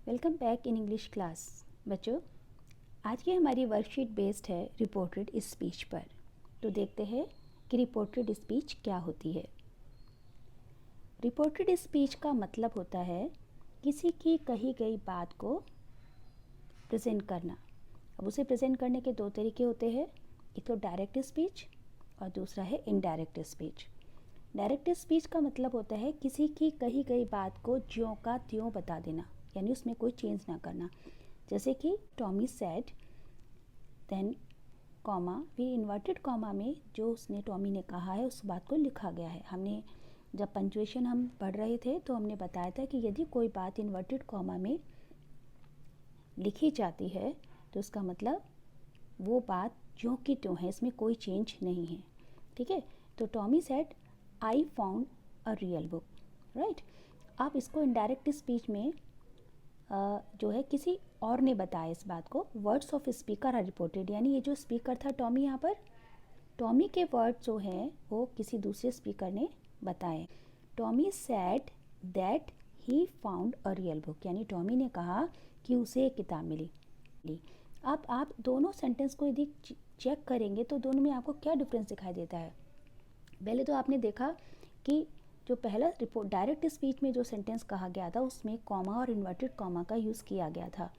Welcome back in English class. बच्चों, आज की हमारी वर्कशीट बेस्ड है रिपोर्टेड स्पीच पर। तो देखते हैं कि रिपोर्टेड स्पीच क्या होती है। रिपोर्टेड स्पीच का मतलब होता है किसी की कही गई बात को प्रेजेंट करना। अब उसे प्रेजेंट करने के दो तरीके होते हैं, एक तो डायरेक्ट स्पीच और दूसरा है इनडायरेक्ट स्पीच। डायरेक्ट स्पीच का मतलब होता है किसी की कही गई बात को ज्यों का त्यों बता देना, यानी उसमें कोई चेंज ना करना। जैसे कि टॉमी सेड देन कॉमा, भी इन्वर्टेड कॉमा में जो उसने टॉमी ने कहा है उस बात को लिखा गया है। हमने जब पंक्चुएशन हम पढ़ रहे थे तो हमने बताया था कि यदि कोई बात इन्वर्टेड कॉमा में लिखी जाती है तो उसका मतलब वो बात ज्यों की त्यों है, इसमें कोई चेंज नहीं है। ठीक है, तो Tommy said I found a real book, right. आप इसको इनडायरेक्ट स्पीच में जो है किसी और ने बताया इस बात को। Words of speaker are reported, यानी ये जो स्पीकर था टॉमी, यहाँ पर टॉमी के वर्ड जो हैं वो किसी दूसरे स्पीकर ने बताए। Tommy said that he found a real book, यानी टॉमी ने कहा कि उसे एक किताब मिली। अब आप दोनों सेंटेंस को यदि चेक करेंगे तो दोनों में आपको क्या डिफरेंस दिखाई देता है। पहले तो आपने देखा कि जो पहला रिपोर्ट डायरेक्ट स्पीच में जो सेंटेंस कहा गया था उसमें कॉमा और इन्वर्टेड कॉमा का यूज़ किया गया था,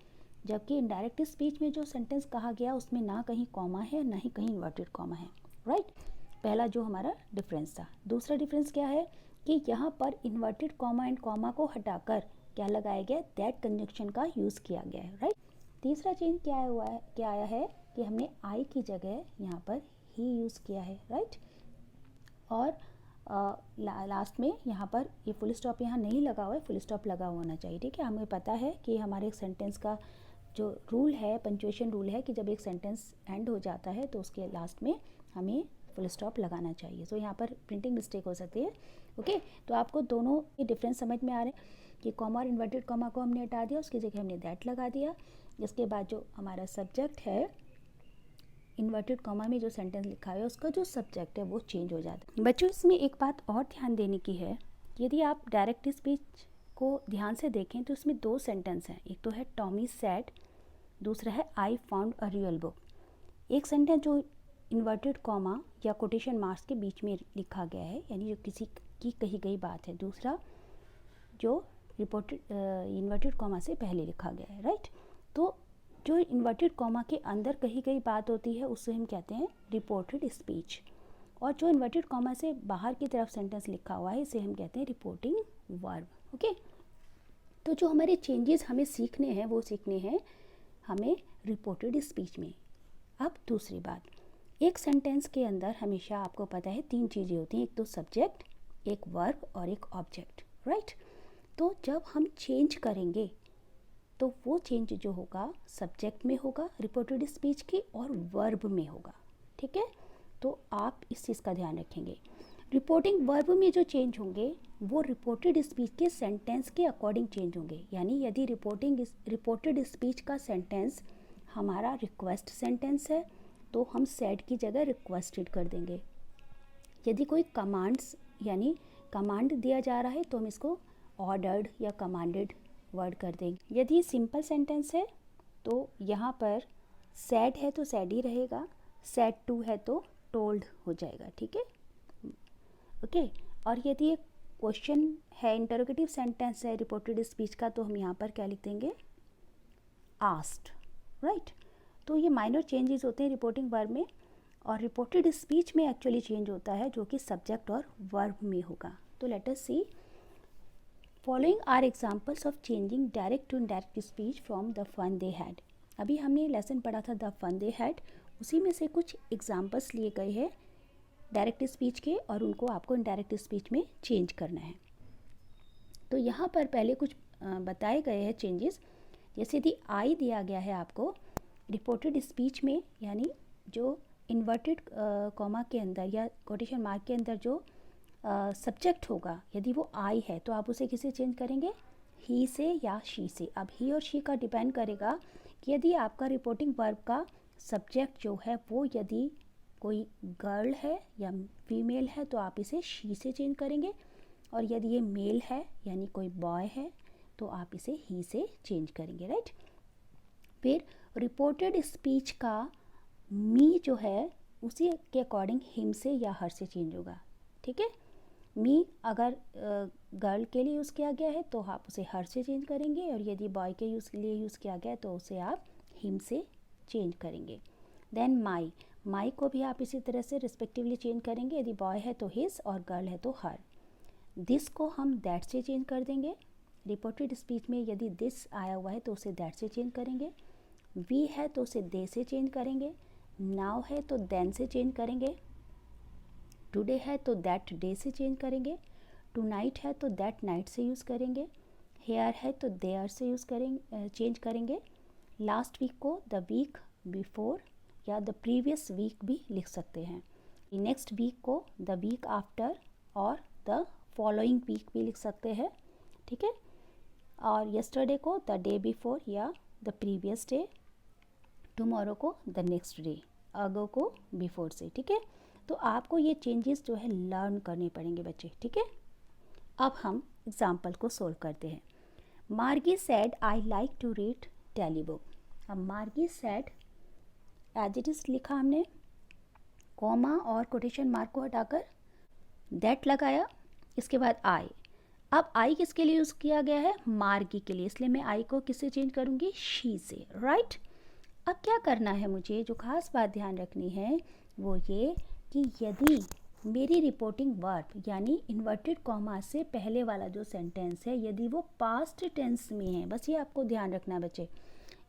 जबकि इनडायरेक्ट स्पीच में जो सेंटेंस कहा गया उसमें ना कहीं कॉमा है ना ही कहीं इन्वर्टेड कॉमा है, राइट। पहला जो हमारा डिफरेंस था। दूसरा डिफरेंस क्या है कि यहाँ पर इन्वर्टेड कॉमा एंड कॉमा को हटाकर क्या लगाया गया, दैट कंजंक्शन का यूज़ किया गया है, राइट। तीसरा चेंज क्या आया है कि हमने आई की जगह यहाँ पर ही यूज़ किया है, राइट। और लास्ट में यहाँ पर ये फुल स्टॉप यहाँ नहीं लगा हुआ है, फुल स्टॉप लगा होना चाहिए। ठीक है, हमें पता है कि हमारे एक सेंटेंस का जो रूल है, पंक्चुएशन रूल है, कि जब एक सेंटेंस एंड हो जाता है तो उसके लास्ट में हमें फुल स्टॉप लगाना चाहिए। तो यहाँ पर प्रिंटिंग मिस्टेक हो सकती है। ओके, तो आपको दोनों के डिफरेंस समझ में आ रहे हैं कि कॉमा और इन्वर्टेड कॉमा को हमने हटा दिया, उसकी जगह हमने दैट लगा दिया। इसके बाद जो हमारा सब्जेक्ट है, इन्वर्टेड कॉमा में जो सेंटेंस लिखा है उसका जो सब्जेक्ट है वो चेंज हो जाता है। बच्चों, इसमें एक बात और ध्यान देने की है, यदि आप डायरेक्ट स्पीच को ध्यान से देखें तो इसमें दो सेंटेंस हैं, एक तो है टॉमी सेड, दूसरा है I found a real book. एक सेंटेंस जो इन्वर्टेड कॉमा या कोटेशन मार्क्स के बीच में लिखा गया है, यानी जो किसी की कही गई बात है। दूसरा जो रिपोर्टेड इन्वर्टेड कॉमा से पहले लिखा गया है, राइट। तो जो इन्वर्टेड कॉमा के अंदर कही गई बात होती है उसे हम कहते हैं रिपोर्टेड स्पीच, और जो इन्वर्टेड कॉमा से बाहर की तरफ सेंटेंस लिखा हुआ है इसे हम कहते हैं रिपोर्टिंग वर्ब। ओके, तो जो हमारे चेंजेस हमें सीखने हैं वो सीखने हैं हमें रिपोर्टेड स्पीच में। अब दूसरी बात, एक सेंटेंस के अंदर हमेशा आपको पता है तीन चीज़ें होती हैं, एक तो सब्जेक्ट, एक वर्ब और एक ऑब्जेक्ट, राइट। तो जब हम चेंज करेंगे तो वो चेंज जो होगा सब्जेक्ट में होगा रिपोर्टेड स्पीच की, और वर्ब में होगा। ठीक है, तो आप इस चीज़ का ध्यान रखेंगे। रिपोर्टिंग वर्ब में जो चेंज होंगे वो रिपोर्टेड स्पीच के सेंटेंस के अकॉर्डिंग चेंज होंगे। यानी यदि रिपोर्टेड स्पीच का सेंटेंस हमारा रिक्वेस्ट सेंटेंस है तो हम सेड की जगह रिक्वेस्टेड कर देंगे। यदि कोई कमांड्स यानी कमांड दिया जा रहा है तो हम इसको ऑर्डर्ड या कमांडेड वर्ड कर देंगे। यदि सिंपल सेंटेंस है तो यहाँ पर सैड है तो सैड ही रहेगा, सैड टू है तो टोल्ड हो जाएगा। ठीक है, ओके। और यदि एक क्वेश्चन है, इंटरोगेटिव सेंटेंस है रिपोर्टेड स्पीच का, तो हम यहाँ पर क्या लिख देंगे, आस्क्ड, राइट। तो ये माइनर चेंजेस होते हैं रिपोर्टिंग वर्ब में, और रिपोर्टेड स्पीच में एक्चुअली चेंज होता है जो कि सब्जेक्ट और वर्ब में होगा। तो let us see, following are examples of changing direct to indirect speech from the fun they had. अभी हमने लेसन पढ़ा था द फन दे हैड, उसी में से कुछ एग्जाम्पल्स लिए गए हैं डायरेक्ट स्पीच के, और उनको आपको इनडायरेक्ट स्पीच में चेंज करना है। तो यहाँ पर पहले कुछ बताए गए हैं चेंजेस। जैसे यदि आई दिया गया है आपको रिपोर्टेड स्पीच में, यानी जो इन्वर्टेड कॉमा के अंदर या कोटेशन मार्क के अंदर जो सब्जेक्ट होगा, यदि वो आई है तो आप उसे किसे चेंज करेंगे, ही से या शी से। अब ही और शी का डिपेंड करेगा कि यदि आपका रिपोर्टिंग वर्ब का सब्जेक्ट जो है वो यदि कोई गर्ल है या फीमेल है तो आप इसे शी से चेंज करेंगे, और यदि ये मेल है यानी कोई बॉय है तो आप इसे ही से चेंज करेंगे, राइट। फिर रिपोर्टेड स्पीच का मी जो है उसी के अकॉर्डिंग हिम से या हर से चेंज होगा, ठीक है। मी अगर गर्ल के लिए यूज़ किया गया है तो आप उसे हर से चेंज करेंगे, और यदि बॉय के लिए यूज़ किया गया है तो उसे आप हिम से चेंज करेंगे। देन माई को भी आप इसी तरह से रिस्पेक्टिवली चेंज करेंगे, यदि बॉय है तो हिज और गर्ल है तो हर। दिस को हम दैट से चेंज कर देंगे, रिपोर्टेड स्पीच में यदि दिस आया हुआ है तो उसे दैट से चेंज करेंगे। वी है तो उसे दे से चेंज करेंगे। नाउ है तो देन से चेंज करेंगे। टुडे है तो दैट डे से चेंज करेंगे। टू नाइट है तो दैट नाइट से यूज़ करेंगे। हेयर है तो देयर से यूज़ करेंगे, चेंज करेंगे। लास्ट वीक को द वीक बिफोर या द प्रीवियस वीक भी लिख सकते हैं। नेक्स्ट वीक को द वीक आफ्टर और द फॉलोइंग वीक भी लिख सकते हैं, ठीक है। और यस्टरडे को द डे बिफोर या द प्रीवियस डे। टुमारो को द नेक्स्ट डे, अगो को बिफोर से, ठीक है। तो आपको ये चेंजेस जो है लर्न करने पड़ेंगे बच्चे, ठीक है। अब हम एग्जाम्पल को सोल्व करते हैं। Margie said I like to read telebook. अब Margie said as it is लिखा हमने, कॉमा और कोटेशन मार्क को हटाकर दैट लगाया, इसके बाद आई। अब आई किसके लिए यूज़ किया गया है, मार्गी के लिए, इसलिए मैं आई को किससे चेंज करूँगी, शी से, राइट। अब क्या करना है मुझे, जो खास बात ध्यान रखनी है वो ये कि यदि मेरी रिपोर्टिंग वर्ब यानी इन्वर्टेड कॉमा से पहले वाला जो सेंटेंस है यदि वो पास्ट टेंस में है, बस ये आपको ध्यान रखना बच्चे,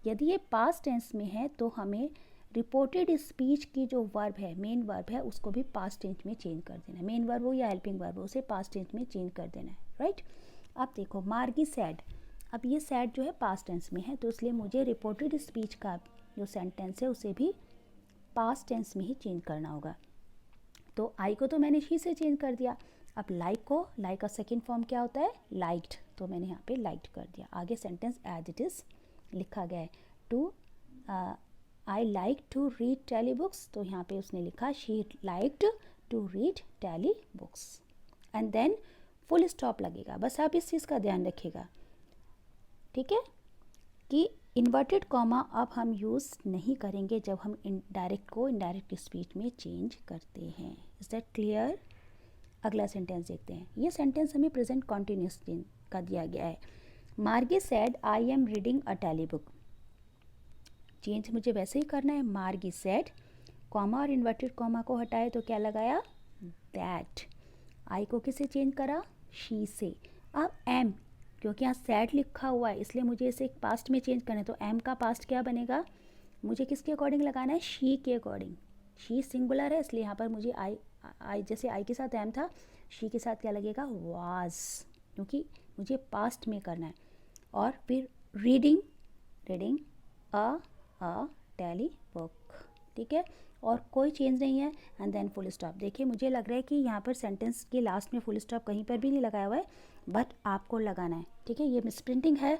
यदि ये पास्ट टेंस में है तो हमें रिपोर्टेड स्पीच की जो वर्ब है, मेन वर्ब है, उसको भी पास्ट टेंस में चेंज कर देना है। मेन वर्ब हो या हेल्पिंग वर्ब हो, उसे पास्ट टेंस में चेंज कर देना है, राइट। अब देखो मार्गी सैड, अब ये सैड जो है पास्ट टेंस में है, तो इसलिए मुझे रिपोर्टेड स्पीच का जो सेंटेंस है उसे भी पास्ट टेंस में ही चेंज करना होगा। तो आई को तो मैंने ही से चेंज कर दिया। अब लाइक को, लाइक का सेकेंड फॉर्म क्या होता है, लाइक्ड, तो मैंने यहाँ पे लाइक्ड कर दिया। आगे सेंटेंस एज इट इज़ लिखा गया है। Two I like to read telebooks, तो यहाँ पे उसने लिखा she liked to read telebooks, and then full stop लगेगा। बस आप इस चीज़ का ध्यान रखिएगा, ठीक है, कि इन्वर्टेड कॉमा अब हम यूज़ नहीं करेंगे जब हम इनडायरेक्ट को इनडायरेक्ट स्पीच में चेंज करते हैं। Is that clear. अगला सेंटेंस देखते हैं। ये सेंटेंस हमें प्रेजेंट कॉन्टिन्यूस का दिया गया है। Margie said I am reading a telebook, change मुझे वैसे ही करना है, मार्गी सेड, कॉमा और इन्वर्टेड कॉमा को हटाए तो क्या लगाया, दैट। आई को किसे चेंज करा, शी से। अब एम, क्योंकि यहाँ सैड लिखा हुआ है इसलिए मुझे इसे पास्ट में चेंज करना है, तो एम का पास्ट क्या बनेगा, मुझे किसके अकॉर्डिंग लगाना है, शी के अकॉर्डिंग। शी सिंगुलर है इसलिए यहाँ पर मुझे आई जैसे आई के साथ एम था, शी के साथ क्या लगेगा, वाज, क्योंकि मुझे पास्ट में करना है। और फिर reading, reading a telebook, ठीक है, और कोई चेंज नहीं है, एंड देन फुल स्टॉप। देखिए मुझे लग रहा है कि यहाँ पर सेंटेंस के लास्ट में फुल स्टॉप कहीं पर भी नहीं लगाया हुआ है, बट आपको लगाना है, ठीक है, ये मिसप्रिंटिंग है।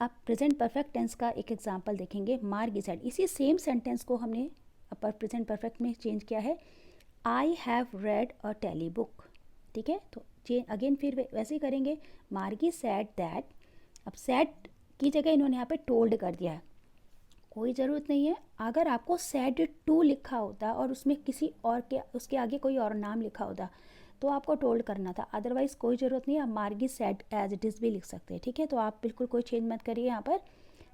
अब प्रेजेंट परफेक्ट टेंस का एक एग्जांपल देखेंगे, मार्गी सेड, इसी सेम सेंटेंस को हमने अपर प्रेजेंट परफेक्ट में चेंज किया है, I have read a telebook, ठीक है। तो अगेन फिर वैसे ही करेंगे, मार्गी सेड दैट। अब सेड की जगह इन्होंने यहाँ पे टोल्ड कर दिया है, कोई ज़रूरत नहीं है। अगर आपको सैड टू लिखा होता और उसमें किसी और के उसके आगे कोई और नाम लिखा होता तो आपको टोल्ड करना था, अदरवाइज़ कोई ज़रूरत नहीं है। आप मार्गी सैड एज इट इज़ भी लिख सकते हैं, ठीक है। तो आप बिल्कुल कोई चेंज मत करिए, यहाँ पर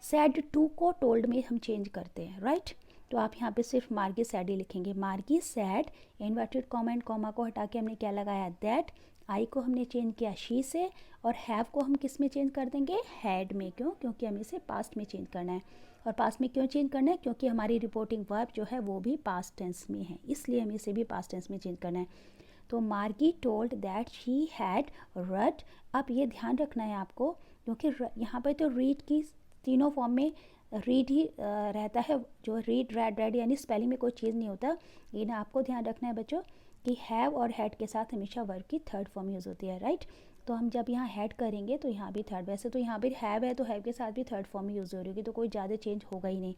सैड टू को टोल्ड में हम चेंज करते हैं, राइट। तो आप यहाँ पे सिर्फ मार्गी सैड ही लिखेंगे, मार्गी sad, inverted comma and comma को हटा के हमने क्या लगाया, दैट। आई को हमने चेंज किया शी से, और हैव को हम किस में चेंज कर देंगे, हैड में। क्यों, क्योंकि हमें इसे पास्ट में चेंज करना है। और पास्ट में क्यों चेंज करना है, क्योंकि हमारी रिपोर्टिंग वर्ब जो है वो भी पास्ट टेंस में है, इसलिए हमें इसे भी पास्ट टेंस में चेंज करना है। तो मार्गी told that she had red. अब ये ध्यान रखना है आपको, क्योंकि यहाँ पर तो रीड की तीनों फॉर्म में रीड ही रहता है, जो रीड रेड रेड यानी स्पेलिंग में कोई चीज़ नहीं होता। लेकिन आपको ध्यान रखना है बच्चों कि हैव और हैड के साथ हमेशा वर्ब की थर्ड फॉर्म यूज़ होती है, राइट। तो हम जब यहाँ हैड करेंगे तो यहाँ भी थर्ड, वैसे तो यहाँ भी हैव है तो हैव के साथ भी थर्ड फॉर्म यूज़ हो रही होगी, तो कोई ज़्यादा चेंज होगा ही नहीं।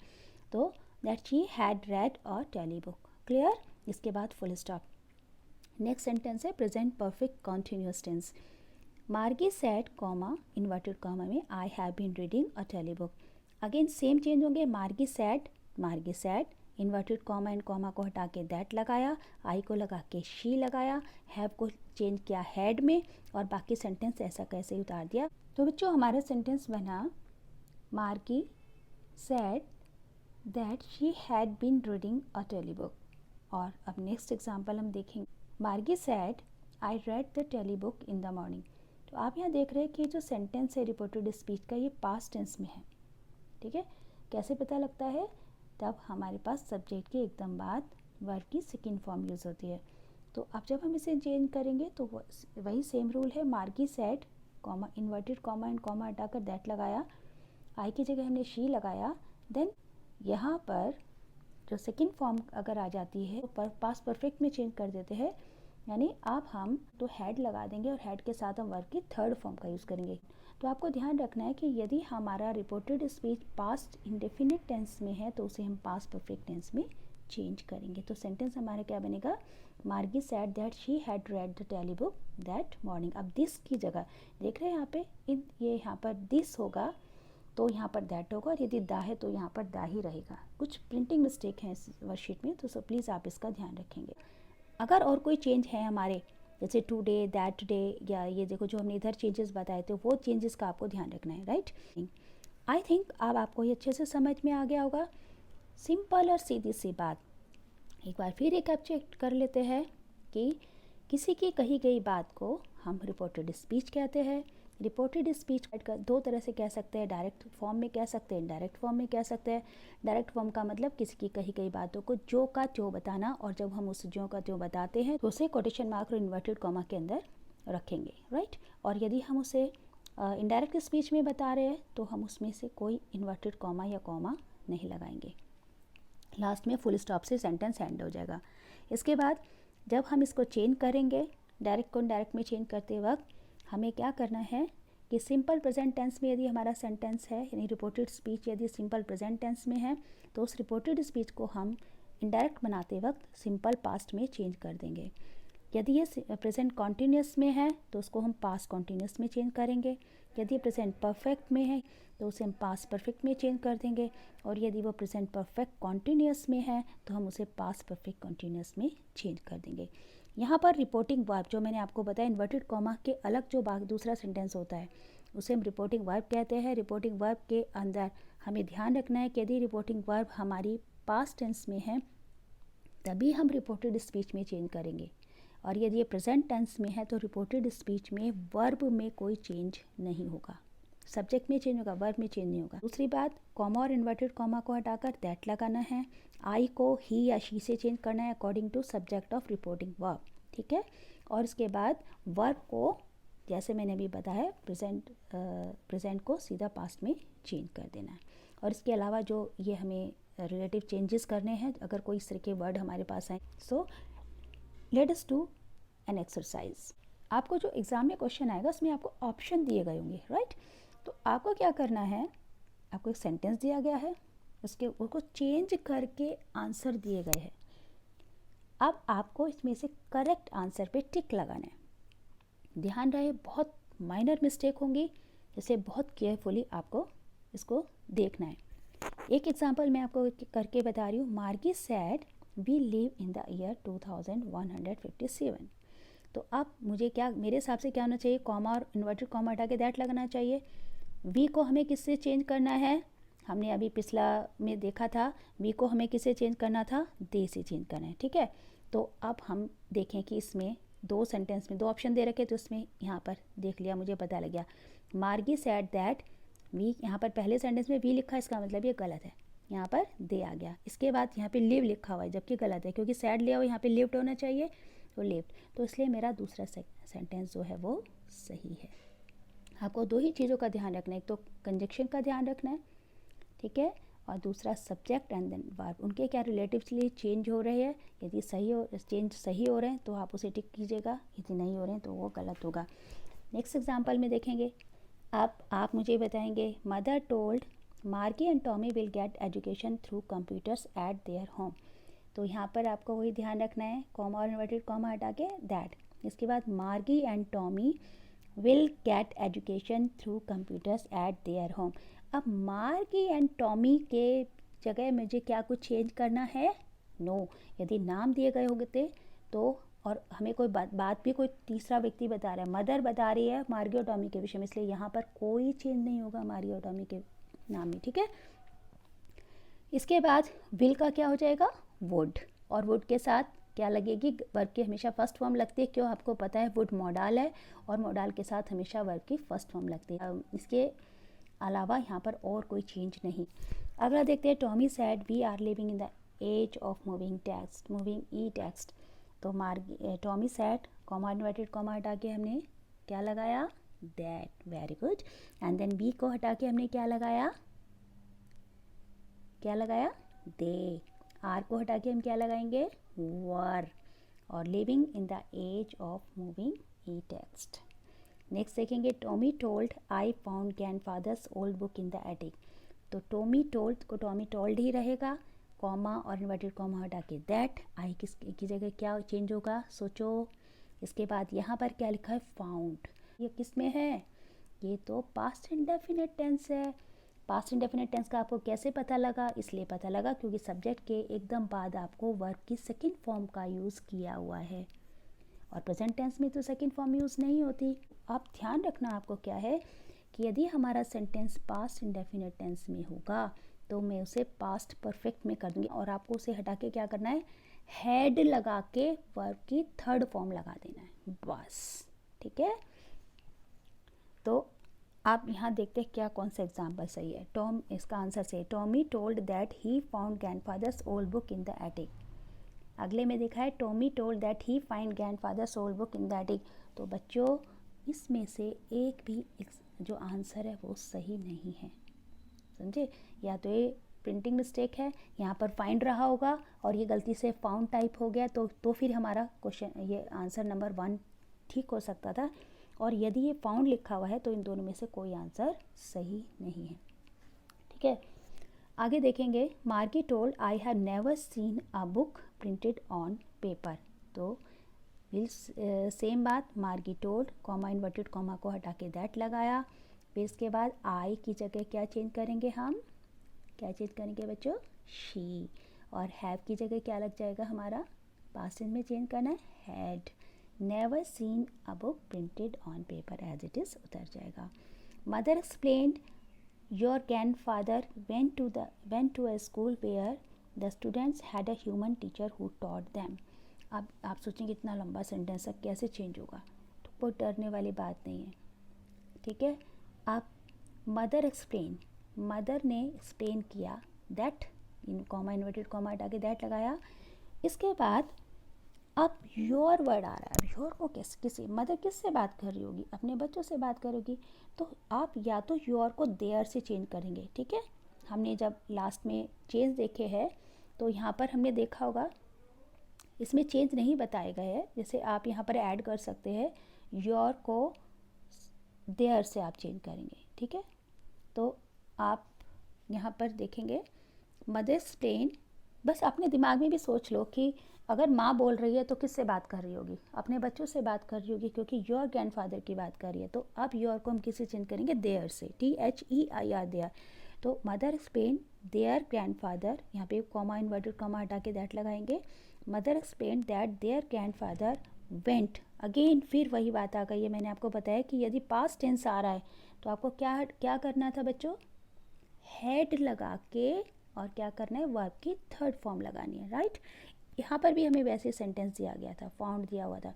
तो दैट शी हैड रेड और टेली बुक, क्लियर। इसके बाद फुल स्टॉप। नेक्स्ट सेंटेंस है present perfect continuous tense. Margie said comma inverted comma में I have been reading a telebook. Again same change होंगे, Margie said inverted comma and comma को हटा के that लगाया, आई को लगा के शी लगाया, हैव को चेंज किया हैड में, और बाकी सेंटेंस ऐसा कैसे ही उतार दिया। तो बच्चों हमारा सेंटेंस बना Margie said that she had been reading a telebook. और अब नेक्स्ट एग्जाम्पल हम देखेंगे, Margie said I read the telebook in the morning. तो आप यहाँ देख रहे हैं कि जो सेंटेंस है रिपोर्टेड स्पीच का, ये पास्ट टेंस में है। ठीक है, कैसे पता लगता है? तब हमारे पास सब्जेक्ट के एकदम बाद वर्ब की सेकंड फॉर्म यूज़ होती है। तो अब जब हम इसे चेंज करेंगे तो वही सेम रूल है, Margie said comma inverted comma and comma हटाकर दैट लगाया, आई की जगह हमने शी लगाया, देन यहाँ पर जो सेकंड फॉर्म अगर आ जाती है तो पास्ट परफेक्ट में चेंज कर देते हैं, यानी अब हम तो हैड लगा देंगे और हैड के साथ हम वर्ब की थर्ड फॉर्म का यूज़ करेंगे। तो आपको ध्यान रखना है कि यदि हमारा reported speech past indefinite tense में है तो उसे हम पास्ट परफेक्ट टेंस में चेंज करेंगे। तो सेंटेंस हमारा क्या बनेगा, Margie said that she had read the telebook that morning. अब दिस की जगह देख रहे हैं यहाँ पे, ये यहाँ पर दिस होगा तो यहाँ पर दैट होगा, और यदि दा है तो यहाँ पर दा ही रहेगा। कुछ प्रिंटिंग मिस्टेक है इस वर्कशीट में, तो प्लीज़ आप इसका ध्यान रखेंगे। अगर और कोई चेंज है हमारे, जैसे टुडे, दैट डे, या ये देखो जो हमने इधर चेंजेस बताए थे, वो चेंजेस का आपको ध्यान रखना है, राइट। आई थिंक अब आपको ये अच्छे से समझ में आ गया होगा। सिंपल और सीधी सी बात एक बार फिर रिकैप्चर कर लेते हैं कि किसी की कही गई बात को हम रिपोर्टेड स्पीच कहते हैं। रिपोर्टेड स्पीच का दो तरह से कह सकते हैं, डायरेक्ट फॉर्म में कह सकते हैं, इनडायरेक्ट फॉर्म में कह सकते हैं। डायरेक्ट फॉर्म का मतलब किसी की कही गई बातों को जो का त्यों बताना, और जब हम उस जो का त्यों बताते हैं तो उसे कोटेशन मार्क और इन्वर्टेड कॉमा के अंदर रखेंगे, राइट। और यदि हम उसे इनडायरेक्ट स्पीच में बता रहे हैं तो हम उसमें से कोई इन्वर्टेड कॉमा या कॉमा नहीं लगाएंगे, लास्ट में फुल स्टॉप से सेंटेंस एंड हो जाएगा। इसके बाद जब हम इसको चेंज करेंगे, डायरेक्ट को इनडायरेक्ट में चेंज करते वक्त हमें क्या करना है कि सिंपल प्रेजेंट टेंस में यदि हमारा सेंटेंस है, यानी रिपोर्टेड स्पीच यदि सिंपल प्रेजेंट टेंस में है, तो उस रिपोर्टेड स्पीच को हम इनडायरेक्ट बनाते वक्त सिंपल पास्ट में चेंज कर देंगे। यदि ये प्रेजेंट कॉन्टीन्यूस में है तो उसको हम पास्ट कॉन्टीन्यूस में चेंज करेंगे। यदि प्रेजेंट परफेक्ट में है तो उसे हम पास्ट परफेक्ट में चेंज कर देंगे, और यदि वो प्रेजेंट परफेक्ट कॉन्टीन्यूस में है तो हम उसे पास्ट परफेक्ट कॉन्टीन्यूस में चेंज कर देंगे। यहाँ पर रिपोर्टिंग वर्ब जो मैंने आपको बताया, इन्वर्टेड कॉमा के अलग जो दूसरा सेंटेंस होता है उसे हम रिपोर्टिंग वर्ब कहते हैं। रिपोर्टिंग वर्ब के अंदर हमें ध्यान रखना है कि यदि रिपोर्टिंग वर्ब हमारी पास्ट टेंस में है तभी हम रिपोर्टेड स्पीच में चेंज करेंगे, और यदि ये प्रेजेंट टेंस में है तो रिपोर्टेड स्पीच में वर्ब में कोई चेंज नहीं होगा। सब्जेक्ट में चेंज होगा, वर्ब में चेंज नहीं होगा। दूसरी बात, कॉमा और इन्वर्टेड कॉमा को हटाकर दैट लगाना है। आई को ही या शी से चेंज करना है according to subject of reporting verb, ठीक है। और इसके बाद वर्ब को जैसे मैंने अभी बताया प्रेजेंट को सीधा पास्ट में चेंज कर देना है। और इसके अलावा जो ये हमें रिलेटिव चेंजेस करने हैं, अगर कोई इस तरह के वर्ड हमारे पास आए, so let us do an exercise. आपको जो एग्ज़ाम में क्वेश्चन आएगा उसमें आपको ऑप्शन दिए गए होंगे, राइट। तो आपको क्या करना है, आपको एक सेंटेंस दिया गया है, उसको चेंज करके आंसर दिए गए हैं। अब आपको इसमें से करेक्ट आंसर पे टिक लगाना है। ध्यान रहे बहुत माइनर मिस्टेक होंगी, इसे बहुत केयरफुली आपको इसको देखना है। एक एग्जांपल मैं आपको करके बता रही हूँ। Margie said we live in the year 2157। तो अब मुझे क्या, मेरे हिसाब से क्या होना चाहिए, कॉमा और इन्वर्टेड कॉमा हटा के दैट लगना चाहिए। वी को हमें किससे चेंज करना है, हमने अभी पिछला में देखा था, वी को हमें किससे चेंज करना था, दे से चेंज करना है, ठीक है। तो अब हम देखें कि इसमें दो सेंटेंस में दो ऑप्शन दे रखे, तो इसमें यहाँ पर देख लिया, मुझे पता लग गया। मार्गी सेड दैट वी, यहाँ पर पहले सेंटेंस में वी लिखा है, इसका मतलब ये गलत है, यहाँ पर दे आ गया। इसके बाद यहाँ पे लिव लिखा हुआ है, जबकि गलत है, क्योंकि सैड लिया हुआ यहाँ पे लिव्ड होना चाहिए, तो लिव्ड। तो इसलिए मेरा दूसरा सेंटेंस जो है वो सही है। आपको दो ही चीज़ों का ध्यान रखना है, एक तो कंजक्शन का ध्यान रखना है, ठीक है, और दूसरा सब्जेक्ट एंड देन वर्ब, उनके क्या रिलेटिवली चेंज हो रहे हैं। यदि चेंज सही हो रहे हैं तो आप उसे टिक कीजिएगा, यदि नहीं हो रहे हैं तो वो गलत होगा। नेक्स्ट एग्जांपल में देखेंगे। अब आप मुझे बताएंगे, मदर टोल्ड मार्गी and Tommy will get education through computers eight their home. तो यहाँ पर आपको वही ध्यान रखना है, कॉमा और इन्वर्टेड कॉमा हटा के दैट। इसके बाद मार्गी and Tommy will get education through computers eight their home. अब मार्गी एंड टॉमी के जगह मुझे क्या कुछ चेंज करना है? नो। यदि नाम दिए गए होते तो, और हमें कोई बात भी कोई तीसरा व्यक्ति बता रहा है, मदर बता रही है मार्गी और टॉमी के विषय में, इसलिए यहाँ पर कोई चेंज नहीं होगा मार्गी और टॉमी के नाम में, ठीक है। इसके बाद विल का क्या हो जाएगा? वुड। और वुड के साथ क्या लगेगी? वर्ब की हमेशा फर्स्ट फॉर्म लगती है, क्यों? आपको पता है वुड मॉडल है और मॉडल के साथ हमेशा वर्ब की फर्स्ट फॉर्म लगती है। इसके अलावा यहाँ पर और कोई चेंज नहीं। अगला देखते हैं, Tommy said we are living in the age of moving text, moving E text. तो Tommy said, comma inverted comma हटा के हमने क्या लगाया? That. Very good. And then B को हटा के हमने क्या लगाया? दे। आर को हटा के हम क्या लगाएंगे? वर। और living in the age of moving E text. Next देखेंगे, Tommy told I found grandfather's old book in the attic. तो टॉमी टोल्ड को टॉमी टोल्ड ही रहेगा, कॉमा और इन्वर्टेड कॉमा हटा के दैट। आई की जगह क्या चेंज होगा? सोचो। इसके बाद यहाँ पर क्या लिखा है? फाउंड। ये किस में है? ये तो पास्ट इंडेफिनिट टेंस है। पास्ट इंडेफिनिट टेंस का आपको कैसे पता लगा? इसलिए पता लगा क्योंकि सब्जेक्ट के एकदम बाद आपको वर्ब की सेकंड फॉर्म का यूज़ किया हुआ है, और प्रेजेंट टेंस में तो सेकंड फॉर्म यूज़ नहीं होती। आप ध्यान रखना आपको क्या है कि यदि हमारा सेंटेंस पास्ट इंडेफिनिट टेंस में होगा तो मैं उसे पास्ट परफेक्ट में कर दूंगी, और आपको उसे हटा के क्या करना है? हैड लगा के वर्ब की थर्ड फॉर्म लगा देना है, बस। ठीक है, तो आप यहाँ देखते हैं क्या कौन सा एग्जाम्पल सही है। टॉम, इसका आंसर सही है। Tommy told that he found grandfather's old book in the attic. अगले में देखा है, Tommy told that he find grandfathers old book in the attic. तो बच्चों, इसमें से एक भी जो आंसर है वो सही नहीं है, समझे? या तो ये प्रिंटिंग मिस्टेक है, यहाँ पर फाइंड रहा होगा और ये गलती से फाउंड टाइप हो गया, तो फिर हमारा क्वेश्चन, ये आंसर नंबर 1 ठीक हो सकता था। और यदि ये फाउंड लिखा हुआ है तो इन दोनों में से कोई आंसर सही नहीं है। ठीक है, आगे देखेंगे, मार्गी told I have never seen a book printed on paper. तो विल सेम बात, मार्गी टोल्ड, कॉमा इन्वर्टेड कॉमा को हटा के दैट लगाया। फिर इसके बाद आई की जगह क्या चेंज करेंगे? हम क्या चेंज करेंगे बच्चों? शी। और हैव की जगह क्या लग जाएगा हमारा? पास्ट टेंस में चेंज करना है, had. Never seen a book printed on paper as it is उतर जाएगा। Mother explained your grandfather went to a school where the students had a human teacher who taught them। अब आप सोचेंगे इतना लंबा सेंटेंस है कैसे चेंज होगा, तो कोई डरने वाली बात नहीं है। ठीक है, आप मदर एक्सप्लेन, मदर ने एक्सप्लेन किया, that, in comma inverted comma हटा के दैट लगाया। इसके बाद अब योर वर्ड आ रहा है। अब योर को किसी मदर किससे बात कर रही होगी? अपने बच्चों से बात करोगी, तो आप या तो योर को देयर से चेंज करेंगे। ठीक है, हमने जब लास्ट में चेंज देखे हैं तो यहाँ पर हमने देखा होगा इसमें चेंज नहीं बताए गए हैं। जैसे आप यहाँ पर ऐड कर सकते हैं, योर को देयर से आप चेंज करेंगे। ठीक है, तो आप यहाँ पर देखेंगे मदर एक्सप्लेन। बस अपने दिमाग में भी सोच लो कि अगर माँ बोल रही है तो किससे बात कर रही होगी? अपने बच्चों से बात कर रही होगी, क्योंकि योर ग्रैंडफादर की बात कर रही है। तो अब योर को हम किससे चेंज करेंगे? देयर से, THEIR, देयर। तो मदर एक्सप्लेन देयर ग्रैंडफादर, यहाँ पे कॉमा इन्वर्टेड कॉमा हटा के दैट लगाएंगे। Mother explain that their grandfather went. Again फिर वही बात आ गई है, मैंने आपको बताया कि यदि पास्ट टेंस आ रहा है तो आपको क्या करना था बच्चों? हेड लगा के और क्या करना है? वर्ब की थर्ड फॉर्म लगानी है, राइट? यहाँ पर भी हमें वैसे सेंटेंस दिया गया था, फाउंड दिया हुआ था,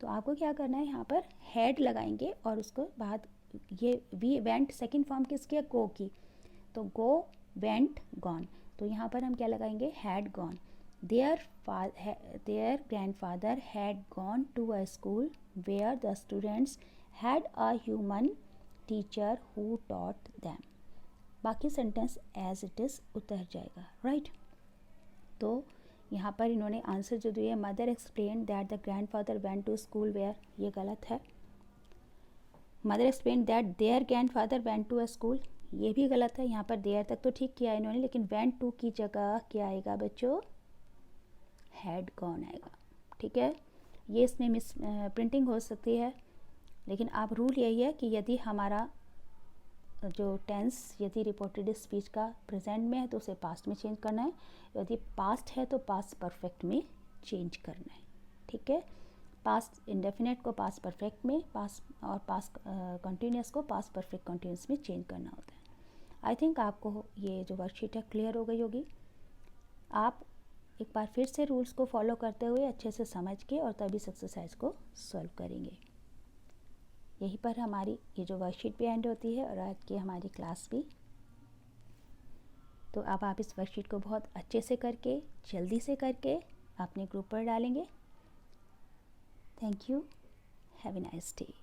तो आपको क्या करना है? यहाँ पर हेड लगाएंगे और उसको बाद ये वी वेंट सेकंड फॉर्म किसकी है? गो की, तो गो, वेंट, गॉन। तो यहाँ पर हम क्या लगाएंगे? Had gone. Their grandfather had gone to a school where the students had a human teacher who taught them. बाकी सेंटेंस एज इट इज़ उतर जाएगा, राइट? तो यहाँ पर इन्होंने आंसर जो दिए, mother explain that the grandfather went to school where, ये गलत है। Mother explain that their grandfather went to a school, ये भी गलत है। यहाँ पर देयर तक तो ठीक किया इन्होंने, लेकिन वेंट टू की जगह क्या आएगा बच्चों? हैड गॉन आएगा। ठीक है, ये इसमें मिस प्रिंटिंग हो सकती है, लेकिन अब रूल यही है कि यदि हमारा जो टेंस यदि रिपोर्टेड स्पीच का प्रेजेंट में है तो उसे पास्ट में चेंज करना है, यदि पास्ट है तो पास्ट परफेक्ट में चेंज करना है। ठीक है, पास्ट इंडेफिनेट को पास्ट परफेक्ट में, पास्ट और पास्ट कंटिन्यूस को पास्ट परफेक्ट कंटिन्यूस में चेंज करना होता है। आई थिंक आपको ये जो वर्कशीट है क्लियर हो गई होगी। आप एक बार फिर से रूल्स को फॉलो करते हुए अच्छे से समझ के और तभी इस एक्सरसाइज को सॉल्व करेंगे। यहीं पर हमारी ये जो वर्कशीट भी एंड होती है और आज की हमारी क्लास भी। तो अब आप इस वर्कशीट को बहुत अच्छे से करके, जल्दी से करके अपने ग्रुप पर डालेंगे। Thank you, have a nice day.